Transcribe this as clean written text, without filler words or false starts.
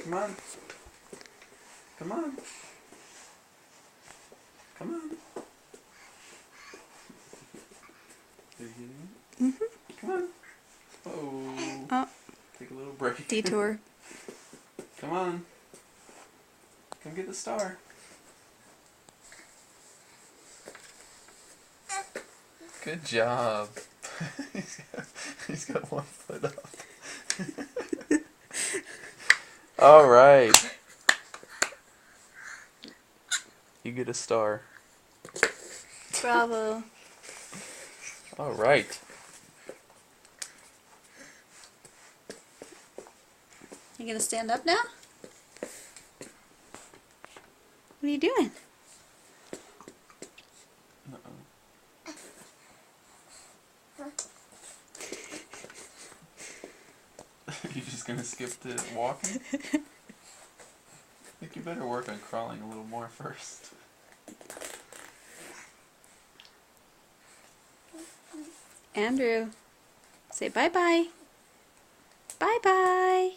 Come on. Come on. Come on. Are you getting it? Mm-hmm. Come on. Oh. Oh. Take a little break. Detour. Come on. Come get the star. Good job. he's got 1 foot up. All right. You get a star. Bravo. All right. You gonna stand up now? What are you doing? You just gonna skip to walking? I think you better work on crawling a little more first. Andrew, say bye-bye. Bye-bye.